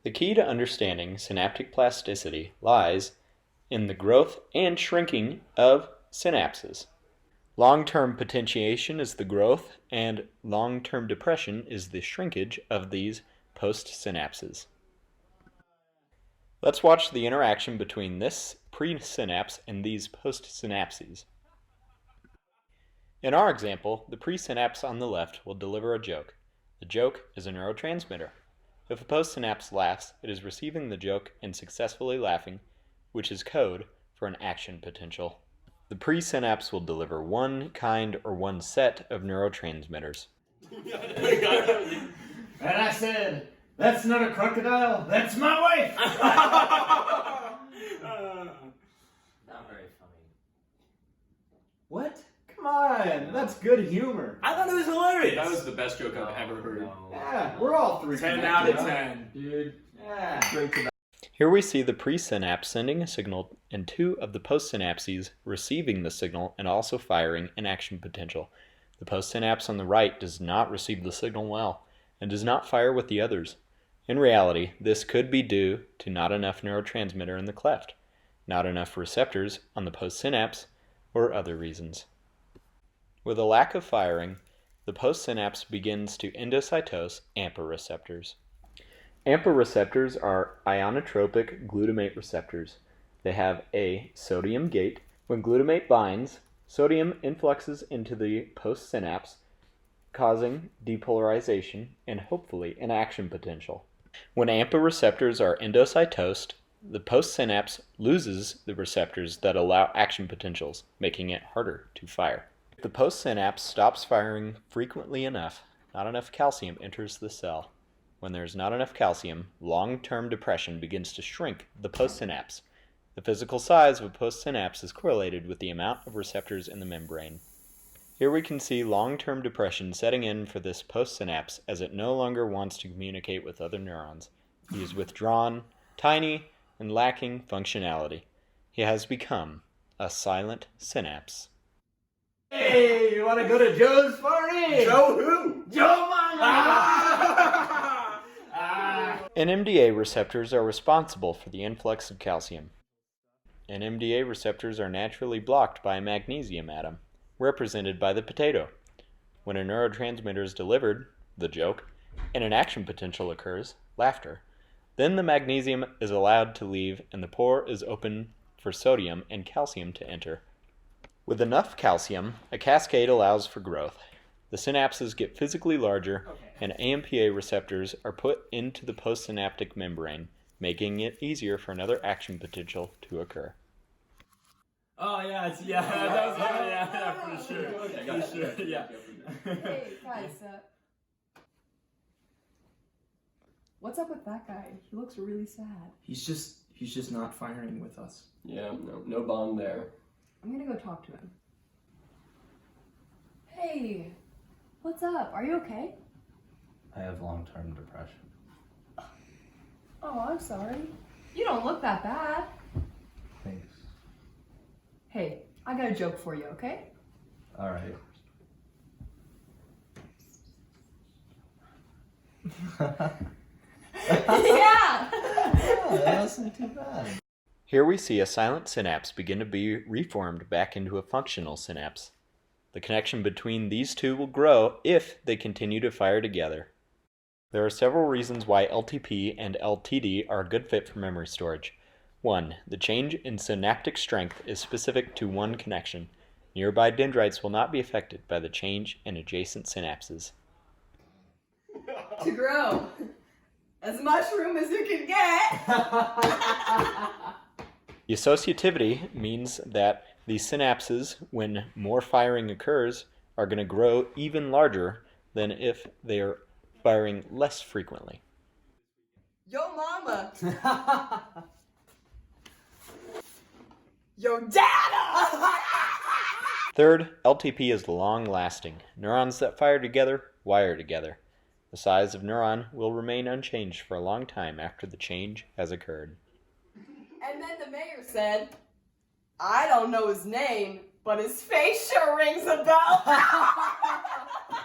The key to understanding synaptic plasticity lies in the growth and shrinking of synapses. Long-term potentiation is the growth, and long-term depression is the shrinkage of these postsynapses. Let's watch the interaction between this presynapse and these postsynapses. In our example, the presynapse on the left will deliver a joke. The joke is a neurotransmitter. If a postsynapse laughs, it is receiving the joke and successfully laughing, which is code for an action potential. The presynapse will deliver one kind or one set of neurotransmitters. And I said, "That's not a crocodile, that's my wife!" Not very funny. What? Come on, that's good humor. I thought it was hilarious. That was the best joke I've ever heard. No. Yeah, we're all 3 10 connected. out of 10. Dude. Yeah. Here we see the presynapse sending a signal and two of the postsynapses receiving the signal and also firing an action potential. The postsynapse on the right does not receive the signal well and does not fire with the others. In reality, this could be due to not enough neurotransmitter in the cleft, not enough receptors on the postsynapse, or other reasons. With a lack of firing, the postsynapse begins to endocytose AMPA receptors. AMPA receptors are ionotropic glutamate receptors. They have a sodium gate. When glutamate binds, sodium influxes into the postsynapse, causing depolarization and hopefully an action potential. When AMPA receptors are endocytosed, the postsynapse loses the receptors that allow action potentials, making it harder to fire. If the postsynapse stops firing frequently enough, not enough calcium enters the cell. When there's not enough calcium, long-term depression begins to shrink the postsynapse. The physical size of a postsynapse is correlated with the amount of receptors in the membrane. Here we can see long-term depression setting in for this postsynapse as it no longer wants to communicate with other neurons. He is withdrawn, tiny, and lacking functionality. He has become a silent synapse. Hey, you want to go to Joe's party? Joe who? Joe Mama! NMDA receptors are responsible for the influx of calcium. NMDA receptors are naturally blocked by a magnesium atom, represented by the potato. When a neurotransmitter is delivered, the joke, and an action potential occurs, laughter, then the magnesium is allowed to leave and the pore is open for sodium and calcium to enter. With enough calcium, a cascade allows for growth. The synapses get physically larger, and AMPA receptors are put into the postsynaptic membrane, making it easier for another action potential to occur. Oh, yeah, that was yeah, for sure. Yeah. Hey, guys, what's up with that guy? He looks really sad. He's just not firing with us. Yeah, no bond there. I'm gonna go talk to him. Hey, what's up? Are you okay? I have long-term depression. Oh, I'm sorry. You don't look that bad. Thanks. Hey, I got a joke for you, okay? All right. Yeah! Oh, that wasn't too bad. Here we see a silent synapse begin to be reformed back into a functional synapse. The connection between these two will grow if they continue to fire together. There are several reasons why LTP and LTD are a good fit for memory storage. 1. The change in synaptic strength is specific to one connection. Nearby dendrites will not be affected by the change in adjacent synapses. To grow. As much room as you can get! The associativity means that the synapses, when more firing occurs, are going to grow even larger than if they are firing less frequently. Yo mama! Yo dada! Third, LTP is long-lasting. Neurons that fire together wire together. The size of neuron will remain unchanged for a long time after the change has occurred. And then the mayor said, I don't know his name, but his face sure rings a bell.